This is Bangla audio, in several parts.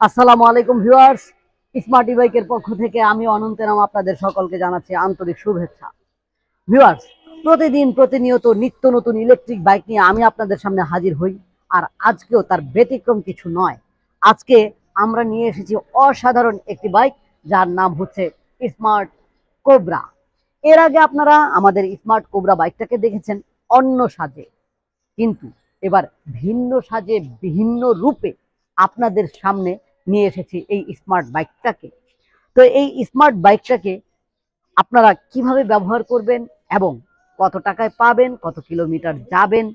আসসালামু আলাইকুম ভিউয়ার্স, স্মার্ট বাইকের পক্ষ থেকে আমি অনন্তেরাম আপনাদের সকলকে জানাচ্ছি আন্তরিক শুভেচ্ছা। ভিউয়ার্স, প্রতিদিন প্রতিনিয়ত নিত্য নতুন ইলেকট্রিক বাইক নিয়ে আমি আপনাদের সামনে হাজির হই। আর আজকেও তার ব্যতিক্রম কিছু নয়। আজকে আমরা নিয়ে এসেছি অসাধারণ একটি বাইক, যার নাম হচ্ছে স্মার্ট কোবরা। এর আগে আপনারা আমাদের স্মার্ট কোবরা বাইকটাকে দেখেছেন অন্য সাজে, কিন্তু এবার ভিন্ন সাজে ভিন্ন রূপে আপনাদের সামনে নিয়ে এসেছি এই স্মার্ট বাইকটাকে। তো এই স্মার্ট বাইকটাকে আপনারা কিভাবে ব্যবহার করবেন এবং কত টাকায় পাবেন, কত কিলোমিটার যাবেন,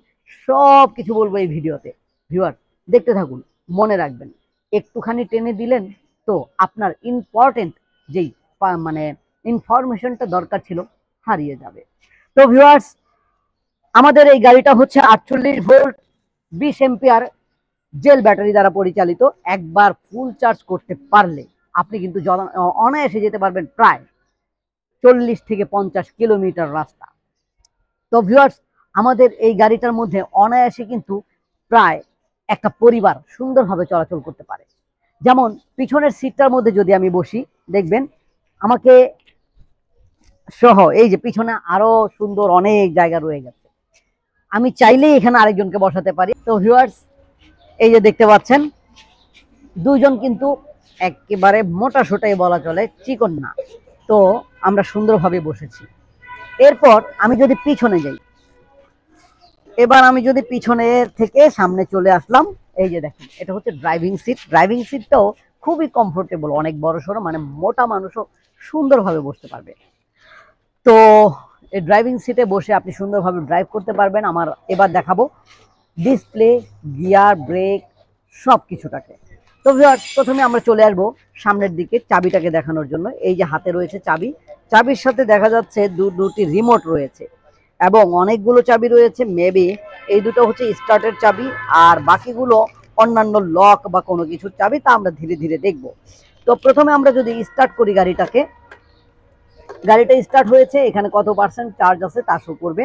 সব কিছু বলবো এই ভিডিওতে। ভিউয়ার, দেখতে থাকুন, মনে রাখবেন একটুখানি টেনে দিলেন তো আপনার ইম্পর্টেন্ট যেই মানে ইনফরমেশনটা দরকার ছিল হারিয়ে যাবে। তো ভিউয়ার্স, আমাদের এই গাড়িটা হচ্ছে 48 ভোল্ট 20 এম্পিয়ার জেল ব্যাটারি দ্বারা পরিচালিত। একবার ফুল চার্জ করতে পারলে আপনি কিন্তু অনায়াসে যেতে পারবেন প্রায় 40 থেকে 50 কিলোমিটার রাস্তা। তো ভিউয়ার্স, আমাদের এই গাড়িটার মধ্যে অনায়াসে কিন্তু প্রায় একটা পরিবার সুন্দরভাবে চলাচল করতে পারে। যেমন পিছনের সিটটার মধ্যে যদি আমি বসি, দেখবেন আমাকে সহ এই যে পিছনে আরো সুন্দর অনেক জায়গা রয়ে গেছে, আমি চাইলেই এখানে আরেকজনকে বসাতে পারি। তো ভিউয়ার্স, এই যে দেখতে পাচ্ছেন দুইজন কিন্তু একেবারে মোটা সোটাই বলা চলে, চিকন না। তো আমরা সুন্দরভাবে বসেছি। এরপর আমি যদি পিছনে যাই, এবার আমি যদি পিছনের থেকে সামনে চলে আসলাম, এই যে দেখেন এটা হচ্ছে ড্রাইভিং সিট। ড্রাইভিং সিটটাও খুবই কমফোর্টেবল, অনেক বড় সড়ো, মানে মোটা মানুষও সুন্দরভাবে বসতে পারবে। তো এই ড্রাইভিং সিটে বসে আপনি সুন্দরভাবে ড্রাইভ করতে পারবেন। আমার এবার দেখাবো ডিসপ্লে, গিয়ার, ব্রেক, সব কিছুটাকে। তো ভিউয়ার্স, প্রথমে আমরা চলে আসবো সামনের দিকে চাবিটাকে দেখানোর জন্য। এই যে হাতে রয়েছে চাবি, চাবির সাথে দেখা যাচ্ছে দুটি রিমোট রয়েছে এবং অনেকগুলো চাবি রয়েছে। মেবি এই দুটো হচ্ছে স্টার্টের চাবি, আর বাকিগুলো অন্যান্য লক বা কোনো কিছুর চাবি, তা আমরা ধীরে ধীরে দেখব। তো প্রথমে আমরা যদি স্টার্ট করি গাড়িটাকে, গাড়িটা স্টার্ট হয়েছে, এখানে কত পার্সেন্ট চার্জ আছে তা শো করবে।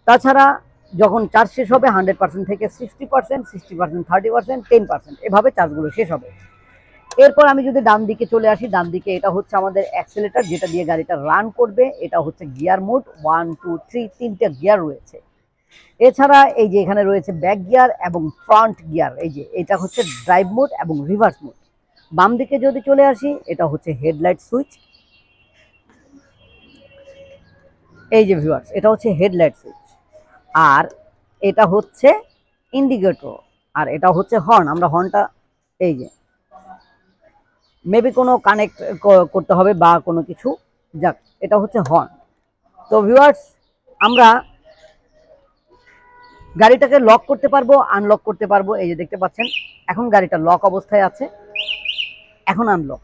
তাছাড়া যখন চার্জ শেষ হবে 100% থেকে 60%, 60%, 30%, 10%, এভাবে চার্জগুলো শেষ হবে। এরপর আমি যদি ডান দিকে চলে আসি, ডান দিকে এটা হচ্ছে আমাদের অ্যাক্সেলেটর, যেটা দিয়ে গাড়িটা রান করবে। এটা হচ্ছে গিয়ার মোড 1, 2, 3, তিনটা গিয়ার রয়েছে। এছাড়া এই যে এখানে রয়েছে ব্যাক গিয়ার এবং ফ্রন্ট গিয়ার। এই যে এটা হচ্ছে ড্রাইভ মোড এবং রিভার্স মোড। বাম দিকে যদি চলে আসি, এটা হচ্ছে হেডলাইট সুইচ। এই যে ভিউয়ার্স, এটা হচ্ছে হেডলাইট সুইচ, আর এটা হচ্ছে ইন্ডিকেটর, আর এটা হচ্ছে হর্ন। আমরা হর্নটা এই যে মেবি কোনো কানেক্ট করতে হবে বা কোনো কিছু, যাক এটা হচ্ছে হর্ন। তো ভিউয়ার্স, আমরা গাড়িটাকে লক করতে পারবো, আনলক করতে পারবো। এই যে দেখতে পাচ্ছেন এখন গাড়িটা লক অবস্থায় আছে, এখন আনলক।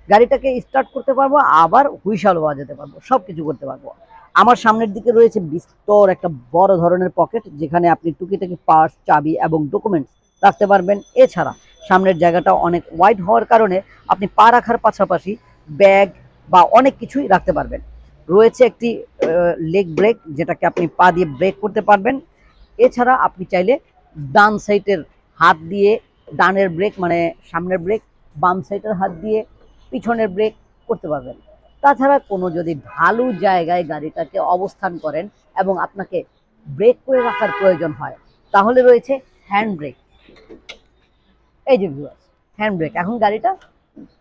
গাড়িটাকে স্টার্ট করতে পারবো, আবার হুইশালও বাজাতে পারবো, সব কিছু করতে পারবো। আমার সামনের দিকে রয়েছে বিস্তর একটা বড় ধরনের পকেট, যেখানে আপনি টুকিটাকি পার্টস, চাবি এবং ডকুমেন্টস রাখতে পারবেন। এছাড়া সামনের জায়গাটা অনেক ওয়াইড হওয়ার কারণে আপনি পা রাখার পাশাপাশি ব্যাগ বা অনেক কিছুই রাখতে পারবেন। রয়েছে একটি লেগ ব্রেক, যেটাকে আপনি পা দিয়ে ব্রেক করতে পারবেন। এছাড়া আপনি চাইলে ডান সাইডের হাত দিয়ে ডানের ব্রেক মানে সামনের ব্রেক, বাম সাইডের হাত দিয়ে পিছনের ব্রেক করতে পারবেন। তাছাড়া কোনো যদি ঢালু জায়গায় গাড়িটাকে অবস্থান করেন এবং আপনাকে ব্রেক করে রাখার প্রয়োজন হয়, তাহলে রয়েছে হ্যান্ড ব্রেক। এই যে ভিউয়ার্স, হ্যান্ড ব্রেক, এখন গাড়িটা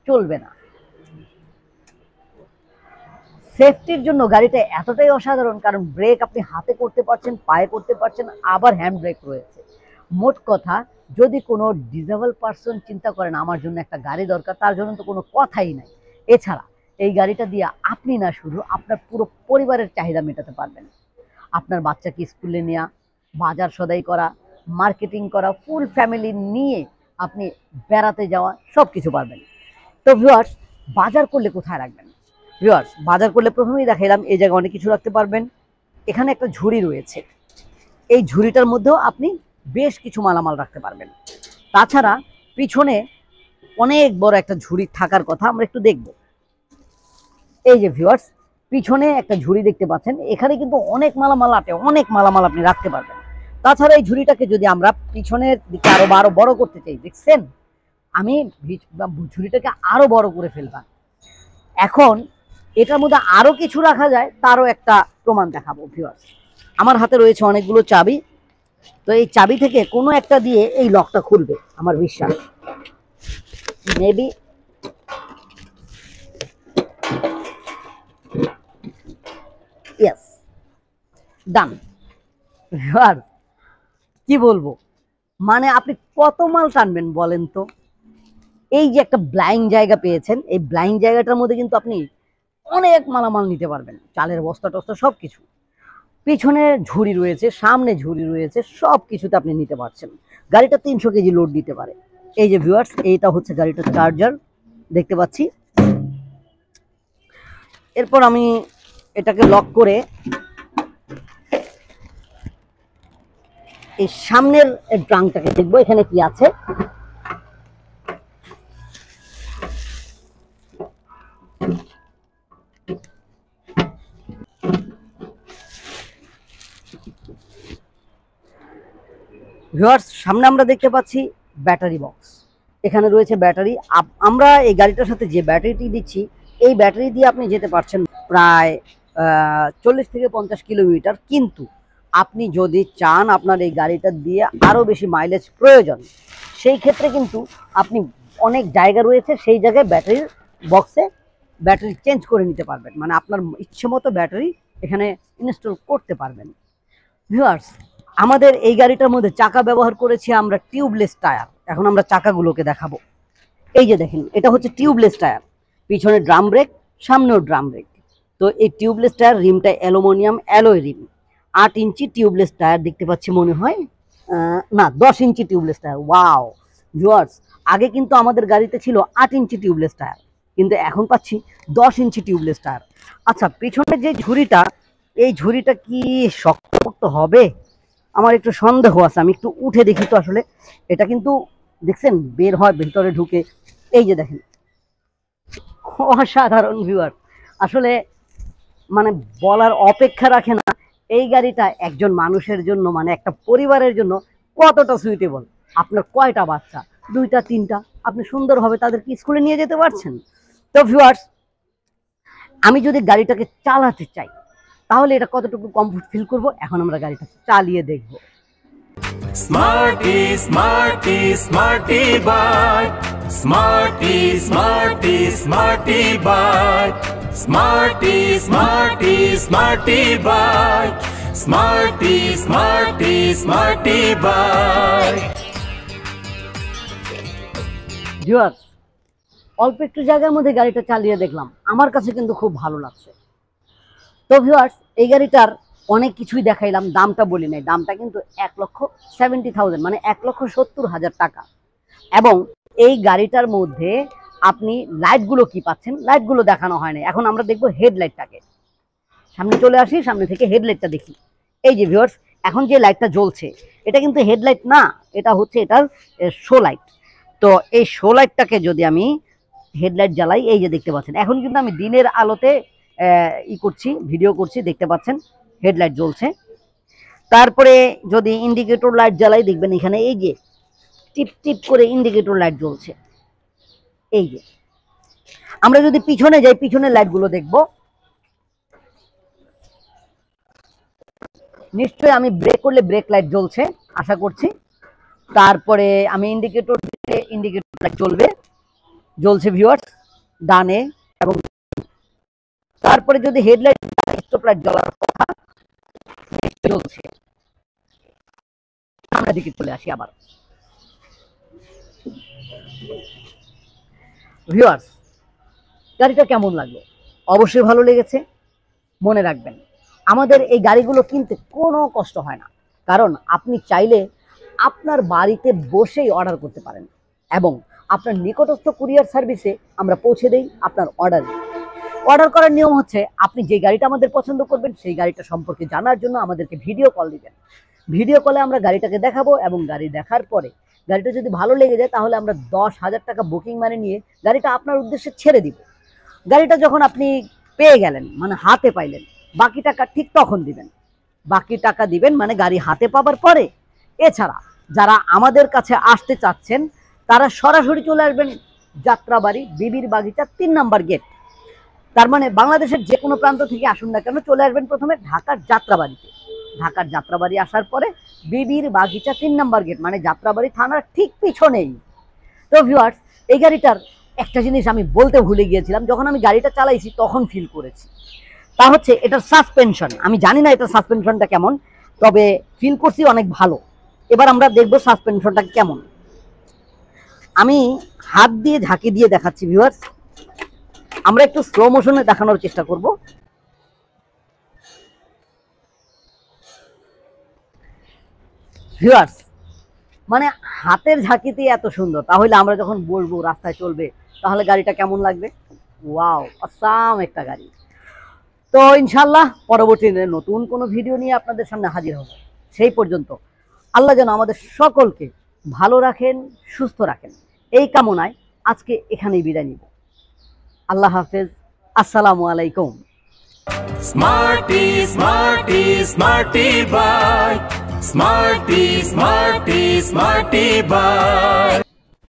চলবে না। সেফটির জন্য গাড়িটা এতটাই অসাধারণ, কারণ ব্রেক আপনি হাতে করতে পারছেন, পায়ে করতে পারছেন, আবার হ্যান্ড ব্রেক রয়েছে। মোট কথা, যদি কোনো ডিসেবল পার্সন চিন্তা করেন আমার জন্য একটা গাড়ি দরকার, তার জন্য তো কোনো কথাই নাই। এছাড়া এই গাড়িটা দিয়ে আপনি না শুধু আপনার পুরো পরিবারের চাহিদা মেটাতে পারবেন। আপনার বাচ্চাকে স্কুলে নেওয়া, বাজার সদাই করা, মার্কেটিং করা, ফুল ফ্যামিলি নিয়ে আপনি বেড়াতে যাওয়া, সব কিছু পারবেন। তো ভিউয়ার্স, বাজার করলে কোথায় রাখবেন? ভিউয়ার্স, বাজার করলে প্রথমেই দেখাইলাম এই জায়গায় অনেক কিছু রাখতে পারবেন। এখানে একটা ঝুড়ি রয়েছে, এই ঝুড়িটার মধ্যেও আপনি বেশ কিছু মালামাল রাখতে পারবেন। তাছাড়া পিছনে অনেক বড় একটা ঝুড়ি থাকার কথা, আমরা একটু দেখব। এই যে ভিউয়ার্স, পিছনে একটা ঝুড়ি দেখতে পাচ্ছেন, এখানে কিন্তু অনেক মালামাল আছে, অনেক মালামাল আপনি রাখতে পারবেন। তাছাড়া এই ঝুড়িটাকে যদি আমরা পিছনের দিকে আরো বড় করতে চাই, দেখছেন আমি ঝুড়িটাকে আরো বড় করে ফেললাম। এখন এটার মধ্যে আরো কিছু রাখা যায় তারও একটা প্রমাণ দেখাবো ভিউয়ার্স। আমার হাতে রয়েছে অনেকগুলো চাবি, তো এই চাবি থেকে কোনো একটা দিয়ে এই লকটা খুলবে আমার বিশ্বাস। মেবি ইয়েস, ডান। ভিউয়ার্স কি বলবো, মানে আপনি কত মাল টানবেন বলেন তো। এই যে একটা ব্লাইন্ড জায়গা পেয়েছেন, এই ব্লাইন্ড জায়গাটার মধ্যে কিন্তু আপনি অনেক মালামাল নিতে পারবেন, চালের বস্তা টস্তা সবকিছু। পিছনে ঝুড়ি রয়েছে, সামনে ঝুড়ি রয়েছে, সব কিছুতে আপনি নিতে পারছেন। গাড়িটা 300 কেজি লোড দিতে পারে। এই যে ভিউয়ার্স, এইটা হচ্ছে গাড়িটার চার্জার, দেখতে পাচ্ছি। এরপর আমি এটাকে লক করে এই সামনের ট্রাঙ্কটাকে দেখবো এখানে কি আছে। ভিউয়ার্স সামনে আমরা দেখতে পাচ্ছি ব্যাটারি বক্স, এখানে রয়েছে ব্যাটারি। আমরা এই গাড়িটার সাথে যে ব্যাটারিটি দিচ্ছি, এই ব্যাটারি দিয়ে আপনি যেতে পারছেন প্রায় 40 থেকে 50 কিলোমিটার। কিন্তু আপনি যদি চান আপনার এই গাড়িটা দিয়ে আরও বেশি মাইলেজ প্রয়োজন, সেই ক্ষেত্রে কিন্তু আপনি অনেক জায়গা রয়েছে, সেই জায়গায় ব্যাটারির বক্সে ব্যাটারি চেঞ্জ করে নিতে পারবেন, মানে আপনার ইচ্ছে মতো ব্যাটারি এখানে ইনস্টল করতে পারবেন। ভিউয়ার্স আমাদের এই গাড়িটার মধ্যে চাকা ব্যবহার করেছি আমরা টিউবলেস টায়ার। এখন আমরা চাকাগুলোকে দেখাবো। এই যে দেখেন, এটা হচ্ছে টিউবলেস টায়ার, পিছনে ড্রাম ব্রেক, সামনেও ড্রাম ব্রেক। তো এই টিউবলেস টায়ার, রিমটা aluminium alloy rim. 8 inch tubeless tyre দেখতে পাচ্ছি মনে হয়, না 10 inch tubeless tyre. Wow viewers, আগে কিন্তু আমাদের গাড়িতে ছিল 8 ইঞ্চি টিউবলেস টায়ার, কিন্তু এখন পাচ্ছি 10 ইঞ্চি টিউবলেস টায়ার। আচ্ছা, পিছনের যে ঝুড়িটা, এই ঝুড়িটা কি শক্ত হবে? আমার একটু সন্দেহ আছে, আমি একটু উঠে দেখি তো। আসলে এটা কিন্তু দেখছেন বের হয় ভেতরে ঢুকে। এই যে দেখেন, অসাধারণ ভিউয়ার, আসলে মানে বলার অপেক্ষা রাখে না। এই গাড়িটা একজন মানুষের জন্য, মানে একটা পরিবারের জন্য কতটা সুইটেবল। আপনার কয়টা বাচ্চা, 2টা 3টা, আপনি সুন্দরভাবে তাদেরকে স্কুলে নিয়ে যেতে পারছেন। তো ভিউয়ার্স আমি যদি গাড়িটাকে চালাতে চাই তাহলে এটা কতটুকু কমফোর্ট ফিল করব, এখন আমরা গাড়িটা চালিয়ে দেখব। Smarty, smarty, smarty bike. Smarty, smarty, smarty bike. Smarty, smarty, smarty bike. Smarty, smarty, smarty bike. Viewers অল্প একটু জায়গার মধ্যে গাড়িটা চালিয়ে দেখলাম, আমার কাছে কিন্তু খুব ভালো লাগছে। তো ভিউয়ার্স এই গাড়িটার অনেক কিছুই দেখাইলাম, দামটা বলি নাই। দামটা কিন্তু 1,70,000, মানে 1,70,000 টাকা। এবং এই গাড়িটার মধ্যে আপনি লাইটগুলো কি পাচ্ছেন, লাইটগুলো দেখানো হয় না। এখন আমরা দেখবো হেডলাইটটাকে। সামনে চলে আসি, সামনে থেকে হেডলাইটটা দেখি। এই যে ভিউয়ার্স এখন যে লাইটটা জ্বলছে, এটা কিন্তু হেডলাইট না, এটা হচ্ছে এটার শো লাইট। তো এই শো লাইটটাকে যদি আমি হেডলাইট জ্বালাই, এই যে দেখতে পাচ্ছেন, এখন কিন্তু আমি দিনের আলোতে করছি, ভিডিও করছি, দেখতে পাচ্ছেন হেডলাইট জ্বলছে। তারপরে যদি ইন্ডিকেটর লাইট জ্বালাই, দেখবেন এখানে এই যে টিপ টিপ করে ইন্ডিকেটর লাইট জ্বলছে। এই যে আমরা যদি পিছনে যাই, পিছনের লাইটগুলো দেখব। নিশ্চয়ই আমি ব্রেক করলে ব্রেক লাইট জ্বলছে আশা করছি। তারপরে আমি ইন্ডিকেটর দিলে ইন্ডিকেটর লাইট জ্বলছে ভিউয়ার্স ডানে এবং। তারপরে যদি হেডলাইট, স্টপ লাইট জ্বলার কথা, জ্বলছে। সামনের দিকে চলে আসি আবার। ভিউয়ার্স গাড়িটা কেমন লাগলো? অবশ্যই ভালো লেগেছে। মনে রাখবেন আমাদের এই গাড়িগুলো কিনতে কোনো কষ্ট হয় না, কারণ আপনি চাইলে আপনার বাড়িতে বসেই অর্ডার করতে পারেন এবং আপনার নিকটস্থ কুরিয়ার সার্ভিসে আমরা পৌঁছে দেই আপনার অর্ডার করার নিয়ম হচ্ছে, আপনি যে গাড়িটা আমাদের পছন্দ করবেন সেই গাড়িটা সম্পর্কে জানার জন্য আমাদেরকে ভিডিও কল দিবেন। ভিডিও কলে আমরা গাড়িটাকে দেখাবো এবং গাড়ি দেখার পরে গাড়িটা যদি ভালো লেগে যায় তাহলে আমরা 10,000 টাকা বুকিং মানি নিয়ে গাড়িটা আপনার উদ্দেশ্যে ছেড়ে দিব। গাড়িটা যখন আপনি পেয়ে গেলেন, মানে হাতে পাইলেন, বাকি টাকা ঠিক তখন দিবেন। বাকি টাকা দিবেন মানে গাড়ি হাতে পাবার পরে। এছাড়া যারা আমাদের কাছে আসতে চাচ্ছেন তারা সরাসরি চলে আসবেন যাত্রাবাড়ি বিবির বাগিচা 3 নম্বর গেট। তার মানে বাংলাদেশের যে কোনো প্রান্ত থেকে আসুন না কেন, চলে আসবেন প্রথমে ঢাকার যাত্রাবাড়িতে। ঢাকার যাত্রাবাড়ি আসার পরে বিবির বাগিচা 3 নম্বর গেট, মানে যাত্রাবাড়ি থানার ঠিক পিছনেই। তো ভিউয়ার্স, এই গাড়িটার একটা জিনিস আমি বলতে ভুলে গিয়েছিলাম, যখন আমি গাড়িটা চালাইছি তখন ফিল করেছি, তা হচ্ছে এটার সাসপেনশন। আমি জানি না এটার সাসপেনশনটা কেমন, তবে ফিল করছি অনেক ভালো। এবার আমরা দেখবো সাসপেনশনটা কেমন। আমি হাত দিয়ে ঝাঁকি দিয়ে দেখাচ্ছি ভিউয়ার্স, আমরা একটু স্লো মোশনে দেখানোর চেষ্টা করব। ভিউয়ার্স, মানে হাতের ঝাঁকিতে এত সুন্দর, তাহলে আমরা যখন বলবো রাস্তায় চলবে তাহলে গাড়িটা কেমন লাগবে। ওয়াও, অসাম একটা গাড়ি। তো ইনশাল্লাহ পরবর্তীতে নতুন কোনো ভিডিও নিয়ে আপনাদের সামনে হাজির হব। সেই পর্যন্ত আল্লাহ যেন আমাদের সকলকে ভালো রাখেন, সুস্থ রাখেন, এই কামনায় আজকে এখানেই বিদায় নিব। আল্লাহ হাফেজ, আসসালামু আলাইকুম। Smarty, smarty, smarty bike. Smarty, smarty, smarty bike.